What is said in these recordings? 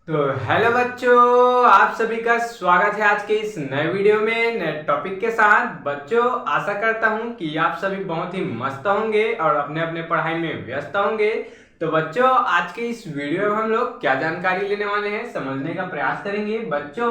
तो हेलो बच्चों, आप सभी का स्वागत है आज के इस नए वीडियो में नए टॉपिक के साथ। बच्चों, आशा करता हूं कि आप सभी बहुत ही मस्त होंगे और अपने अपने पढ़ाई में व्यस्त होंगे। तो बच्चों, आज के इस वीडियो में हम लोग क्या जानकारी लेने वाले हैं, समझने का प्रयास करेंगे। बच्चों,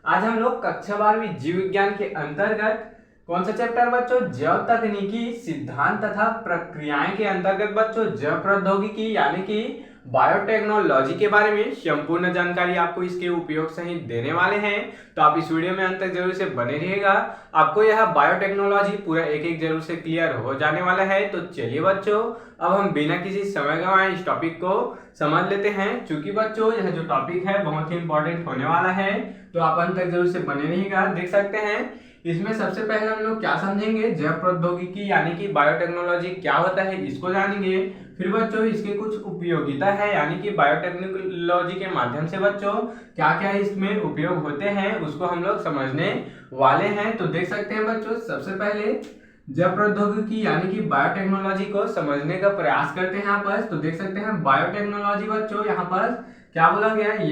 आज हम लोग कक्षा 12वीं जीव विज्ञान के अंतर्गत कौन सा चैप्टर बच्चों, जैव तकनीकी सिद्धांत तथा प्रक्रियाएं के अंतर्गत बच्चों जैव प्रौद्योगिकी यानी कि बायोटेक्नोलॉजी के बारे में संपूर्ण जानकारी आपको इसके उपयोग सहित देने वाले हैं। तो आप इस वीडियो में अंत तक जरूर से बने रहिएगा। आपको यह बायोटेक्नोलॉजी पूरा एक एक जरूर से क्लियर हो जाने वाला है। तो चलिए बच्चों, अब हम बिना किसी समय गंवाए इस टॉपिक को समझ लेते हैं। चूंकि बच्चों यह जो टॉपिक है बहुत ही इंपॉर्टेंट होने वाला है, तो आप अंत तक जरूर से बने रहिएगा। देख सकते हैं इसमें सबसे पहले हम लोग क्या समझेंगे, जैव प्रौद्योगिकी यानी कि बायोटेक्नोलॉजी क्या होता है इसको जानेंगे। फिर बच्चों इसके कुछ उपयोगिता है यानी कि बायोटेक्नोलॉजी के माध्यम से बच्चों क्या क्या इसमें उपयोग होते हैं उसको हम लोग समझने वाले हैं। तो देख सकते हैं बच्चों, सबसे पहले जैव प्रौद्योगिकी यानी कि बायोटेक्नोलॉजी को समझने का प्रयास करते हैं यहाँ पर। तो देख सकते हैं बायोटेक्नोलॉजी बच्चों यहाँ पर क्या बोला गया है,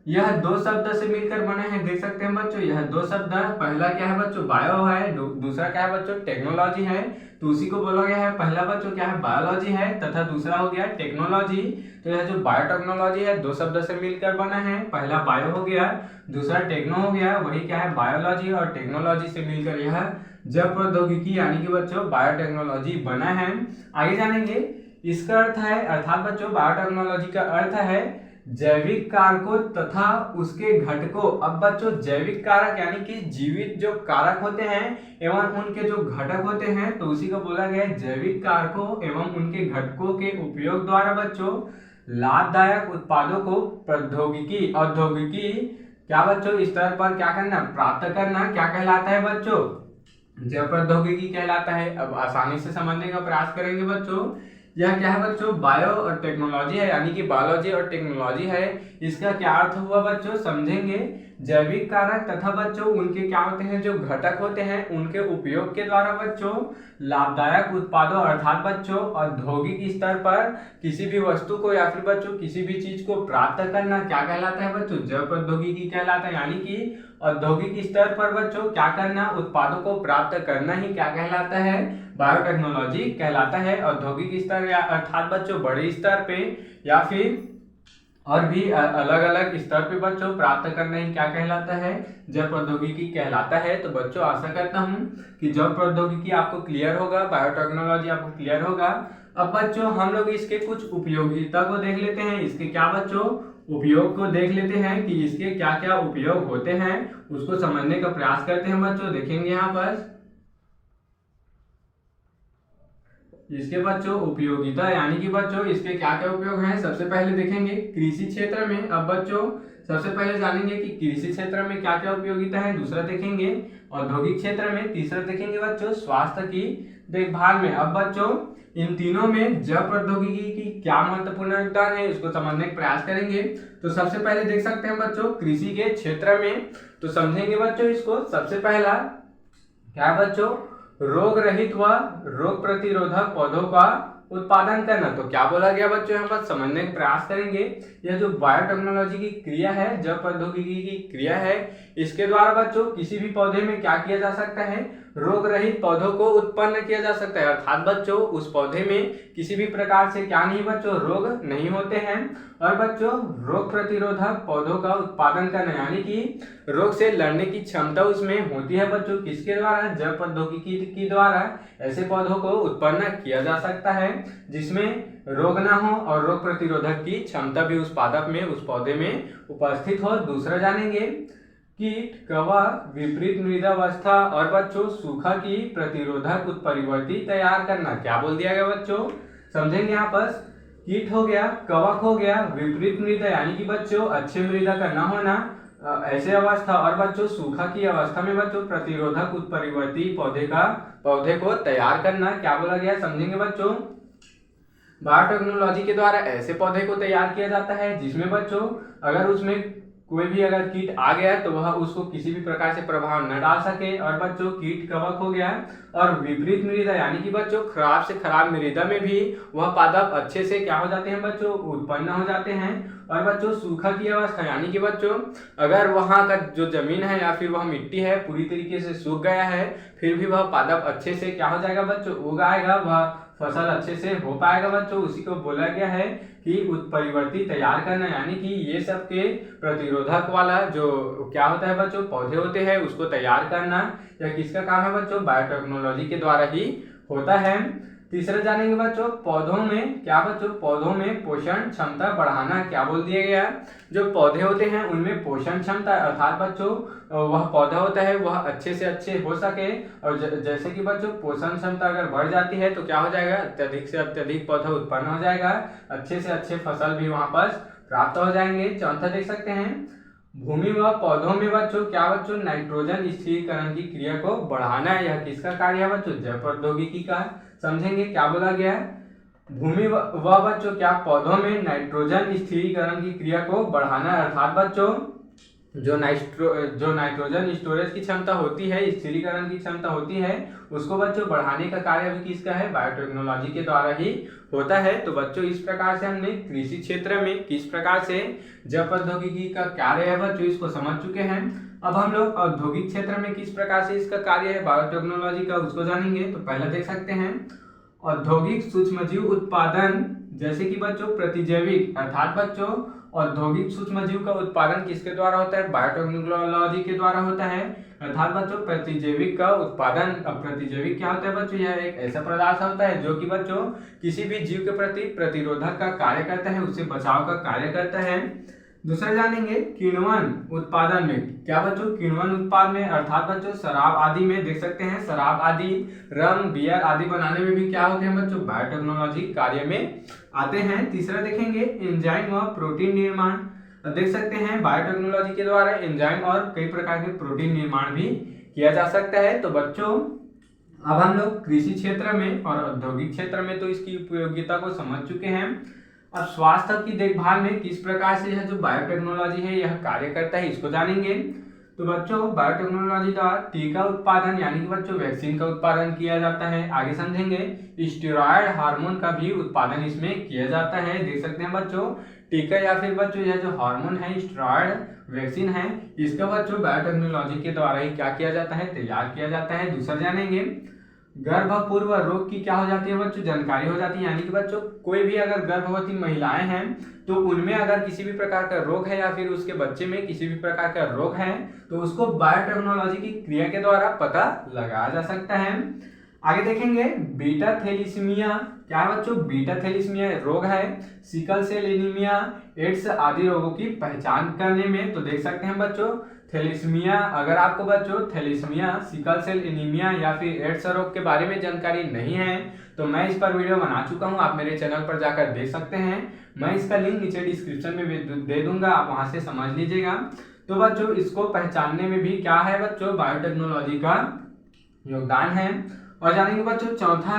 यह दो शब्द से मिलकर बने हैं। देख सकते हैं बच्चों यह दो शब्द, पहला क्या है बच्चों बायो है, दूसरा क्या है बच्चों टेक्नोलॉजी है। तो उसी को बोला गया है, पहला बच्चों क्या है बायोलॉजी है तथा दूसरा हो गया टेक्नोलॉजी। तो यह जो बायोटेक्नोलॉजी है दो शब्द से मिलकर बना है, पहला बायो हो गया दूसरा टेक्नो हो गया, वही क्या है बायोलॉजी और टेक्नोलॉजी से मिलकर यह जैव प्रौद्योगिकी यानी कि बच्चों बायोटेक्नोलॉजी बना है। आगे जानेंगे इसका अर्थ है, अर्थात बच्चों बायोटेक्नोलॉजी का अर्थ है जैविक कारकों तथा उसके घटकों। अब बच्चों जैविक कारक यानी कि जीवित जो कारक होते हैं एवं उनके जो घटक होते हैं, तो उसी को बोला गया है जैविक कारकों एवं उनके घटकों के उपयोग द्वारा बच्चों लाभदायक उत्पादों को प्रौद्योगिकी औद्योगिकी क्या बच्चों स्तर पर क्या करना प्राप्त करना क्या कहलाता है बच्चों, जैव प्रौद्योगिकी कहलाता है। अब आसानी से समझने का प्रयास करेंगे बच्चों, यह क्या है बच्चों बायो और टेक्नोलॉजी है यानी कि बायोलॉजी और टेक्नोलॉजी है। इसका क्या अर्थ हुआ बच्चों समझेंगे, जैविक कारक तथा बच्चों उनके क्या होते हैं जो घटक होते हैं उनके उपयोग के द्वारा बच्चों लाभदायक उत्पादों अर्थात बच्चों औद्योगिक स्तर पर किसी भी वस्तु को या फिर बच्चों किसी भी चीज को प्राप्त करना क्या कहलाता है बच्चों जैव प्रौद्योगिकी कहलाता है। यानी कि औद्योगिक स्तर पर बच्चों क्या करना उत्पादों को प्राप्त करना ही क्या कहलाता है बायोटेक्नोलॉजी कहलाता है। औद्योगिक स्तर या अर्थात बच्चों बड़े स्तर पे या फिर और भी अलग अलग स्तर पे बच्चों प्राप्त करना ही क्या कहलाता है जैव प्रौद्योगिकी कहलाता है। तो बच्चों आशा करता हूँ कि जैव प्रौद्योगिकी आपको क्लियर होगा, बायोटेक्नोलॉजी आपको क्लियर होगा। अब बच्चों हम लोग इसके कुछ उपयोगिता को देख लेते हैं, इसके क्या बच्चों उपयोग को देख लेते हैं कि इसके क्या क्या उपयोग होते हैं उसको समझने का प्रयास करते हैं। बच्चों देखेंगे यहाँ पर इसके बच्चों उपयोगिता यानी कि बच्चों इसके क्या क्या उपयोग हैं। सबसे पहले देखेंगे कृषि क्षेत्र में। अब बच्चों सबसे पहले जानेंगे कि कृषि क्षेत्र में क्या क्या उपयोगिता है, दूसरा देखेंगे औद्योगिक क्षेत्र में, तीसरा देखेंगे बच्चों स्वास्थ्य की देखभाल में। अब बच्चों इन तीनों में जैव प्रौद्योगिकी की क्या महत्वपूर्ण योगदान है उसको समझने का प्रयास करेंगे। तो सबसे पहले देख सकते हैं बच्चों कृषि के क्षेत्र में, तो समझेंगे बच्चों इसको। सबसे पहला क्या बच्चों रोग रहित व रोग प्रतिरोधक पौधों का उत्पादन करना। तो क्या बोला गया बच्चों यहाँ पर समझने का प्रयास करेंगे। यह जो बायोटेक्नोलॉजी की क्रिया है जैव प्रौद्योगिकी की क्रिया है, इसके द्वारा बच्चों किसी भी पौधे में क्या किया जा सकता है रोग रहित पौधों को उत्पन्न किया जा सकता है। अर्थात बच्चों उस पौधे में किसी भी प्रकार से क्या नहीं बच्चों रोग नहीं होते हैं। और बच्चों रोग प्रतिरोधक पौधों का उत्पादन करना यानी कि रोग से लड़ने की क्षमता उसमें होती है बच्चों किसके द्वारा जैव प्रौद्योगिकी के द्वारा ऐसे पौधों को उत्पन्न किया जा सकता है जिसमें रोग ना हो और रोग प्रतिरोधक की क्षमता भी उस पादप में उस पौधे में उपस्थित हो। दूसरा जानेंगे कीट कवक विपरीत मृदावस्था और बच्चों सूखा की प्रतिरोधक उत्परिवर्ती तैयार करना। क्या बोल दिया गया बच्चों समझेंगे यहाँ पर, कीट हो गया कवक हो गया विपरीत मृदा यानी कि बच्चों अच्छे मृदा का न होना ऐसे अवस्था, और बच्चों सूखा की अवस्था में बच्चों प्रतिरोधक उत्परिवर्ती पौधे को तैयार करना। क्या बोला गया समझेंगे बच्चों, बायोटेक्नोलॉजी के द्वारा ऐसे पौधे को तैयार किया जाता है जिसमें बच्चों अगर उसमें कोई भी अगर कीट आ गया तो वह उसको किसी भी प्रकार से प्रभाव न डाल सके। और बच्चों कीट कवक हो गया और विपरीत मृदा यानी कि बच्चों खराब से खराब मृदा में भी वह पादप अच्छे से क्या हो जाते हैं बच्चों, उत्पन्न हो जाते हैं। और बच्चों सूखा की अवस्था यानी कि बच्चों अगर वहाँ का जो जमीन है या फिर वह मिट्टी है पूरी तरीके से सूख गया है, फिर भी वह पादप अच्छे से क्या हो जाएगा बच्चों, उगाएगा, वह फसल अच्छे से हो पाएगा बच्चों। उसी को बोला गया है कि उत्परिवर्ती तैयार करना, यानी कि ये सब के प्रतिरोधक वाला जो क्या होता है बच्चों, पौधे होते हैं उसको तैयार करना, यह किसका काम है बच्चों, बायोटेक्नोलॉजी के द्वारा ही होता है। तीसरा जानेंगे बच्चों पौधों में क्या बच्चों, पौधों में पोषण क्षमता बढ़ाना। क्या बोल दिया गया, जो पौधे होते हैं उनमें पोषण क्षमता अर्थात बच्चों वह पौधा होता है वह अच्छे से अच्छे हो सके। और जैसे कि बच्चों पोषण क्षमता अगर बढ़ जाती है तो क्या हो जाएगा, अत्यधिक से अत्यधिक पौधा उत्पन्न हो जाएगा, अच्छे से अच्छे फसल भी वहां पर प्राप्त हो जाएंगे। चौथा देख सकते हैं भूमि व पौधों में बच्चों क्या बच्चों, नाइट्रोजन स्थिरीकरण की क्रिया को बढ़ाना है। यह किसका कार्य है बच्चों, जैव प्रौद्योगिकी का। समझेंगे क्या बोला गया है, भूमि व बच्चों क्या पौधों में नाइट्रोजन स्थिरीकरण की क्रिया को बढ़ाना है, अर्थात बच्चों जो नाइट्रोजन स्टोरेज की क्षमता होती है, स्थिरीकरण की क्षमता होती है, उसको बच्चों बढ़ाने का कार्य भी किसका है, बायोटेक्नोलॉजी के द्वारा ही होता है। तो बच्चों इस प्रकार से हमने कृषि क्षेत्र में किस प्रकार से जैव प्रौद्योगिकी का कार्य है बच्चों इसको समझ चुके हैं। अब हम लोग औद्योगिक क्षेत्र में किस प्रकार से इसका कार्य है बायोटेक्नोलॉजी का उसको जानेंगे। तो पहले देख सकते हैं औद्योगिक सूक्ष्मजीव उत्पादन, जैसे कि बच्चों प्रतिजैविक, अर्थात बच्चों औद्योगिक सूक्ष्मजीव का उत्पादन किसके द्वारा होता है, बायोटेक्नोलॉजी के द्वारा होता है, अर्थात बच्चों प्रतिजैविक का उत्पादन। अब प्रतिजैविक क्या होता है बच्चों, यह एक ऐसा पदार्थ होता है जो कि बच्चों किसी भी जीव के प्रति प्रतिरोधक का कार्य करता है, उससे बचाव का कार्य करता है। दूसरा जानेंगे किण्वन उत्पादन में, क्या बच्चों किण्वन उत्पाद में, अर्थात बच्चों शराब आदि में देख सकते हैं, शराब आदि रम बियर आदि बनाने में भी क्या होते हैं बच्चों, बायोटेक्नोलॉजी कार्य में आते हैं। तीसरा देखेंगे एंजाइम व प्रोटीन निर्माण, देख सकते हैं बायोटेक्नोलॉजी के द्वारा एंजाइम और कई प्रकार के प्रोटीन निर्माण भी किया जा सकता है। तो बच्चों अब हम लोग कृषि क्षेत्र में और औद्योगिक क्षेत्र में तो इसकी उपयोगिता को समझ चुके हैं। अब स्वास्थ्य की देखभाल में किस प्रकार से यह जो बायोटेक्नोलॉजी है यह कार्य करता है इसको जानेंगे। तो बच्चों बायोटेक्नोलॉजी द्वारा टीका उत्पादन यानी कि बच्चों वैक्सीन का उत्पादन किया जाता है। आगे समझेंगे स्टेरॉयड हार्मोन का भी उत्पादन इसमें किया जाता है। देख सकते हैं बच्चों टीका या फिर बच्चों यह जो हार्मोन है स्टेरॉयड वैक्सीन है इसका बच्चों बायोटेक्नोलॉजी के द्वारा ही क्या किया जाता है, तैयार किया जाता है। दूसरा जानेंगे गर्भपूर्व रोग की क्या हो जाती है बच्चों, जानकारी हो जाती है, यानी कि बच्चों कोई भी अगर गर्भवती महिलाएं हैं तो उनमें अगर किसी भी प्रकार का रोग है या फिर उसके बच्चे में किसी भी प्रकार का रोग है तो उसको बायोटेक्नोलॉजी की क्रिया के द्वारा पता लगाया जा सकता है। आगे देखेंगे बीटा थैलेसीमिया, क्या है बच्चों, बीटा थैलेसीमिया रोग है, सिकल सेल एनीमिया, एड्स आदि रोगों की पहचान करने में। तो देख सकते हैं बच्चों थैलेसीमिया, अगर आपको बच्चों थैलेसीमिया, सिकल सेल एनीमिया या फिर एड्स रोग के बारे में जानकारी नहीं है तो मैं इस पर वीडियो बना चुका हूं, आप मेरे चैनल पर जाकर देख सकते हैं। मैं इसका लिंक नीचे डिस्क्रिप्शन में दे दूंगा, आप वहां से समझ लीजिएगा। तो बच्चों इसको पहचानने में भी क्या है बच्चों, बायोटेक्नोलॉजी का योगदान है। और जानेंगे बच्चों चौथा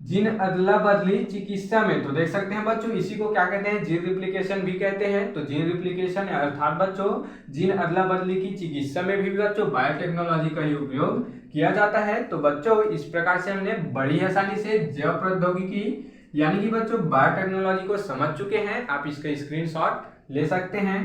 जीन अदला बदली चिकित्सा में। तो देख सकते हैं बच्चों इसी को क्या कहते हैं, जीन रिप्लिकेशन भी कहते हैं। तो जीन रिप्लिकेशन अर्थात बच्चों जीन अदला बदली की चिकित्सा में भी बच्चों बायोटेक्नोलॉजी का ही उपयोग किया जाता है। तो बच्चों इस प्रकार से हमने बड़ी आसानी से जैव प्रौद्योगिकी यानी कि बच्चों बायोटेक्नोलॉजी को समझ चुके हैं। आप इसका स्क्रीनशॉट ले सकते हैं।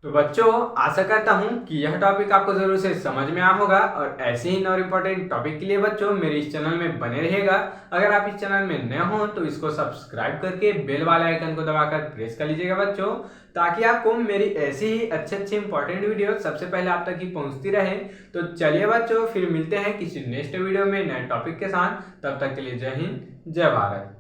तो बच्चों आशा करता हूं कि यह टॉपिक आपको जरूर से समझ में आया होगा और ऐसे ही और इम्पोर्टेंट टॉपिक के लिए बच्चों मेरे इस चैनल में बने रहिएगा। अगर आप इस चैनल में नए हो तो इसको सब्सक्राइब करके बेल वाले आइकन को दबाकर प्रेस कर लीजिएगा बच्चों, ताकि आपको मेरी ऐसी ही अच्छे इंपॉर्टेंट वीडियो सबसे पहले आप तक ही पहुंचती रहे। तो चलिए बच्चों फिर मिलते हैं किसी नेक्स्ट वीडियो में नए टॉपिक के साथ, तब तक के लिए जय हिंद जय भारत।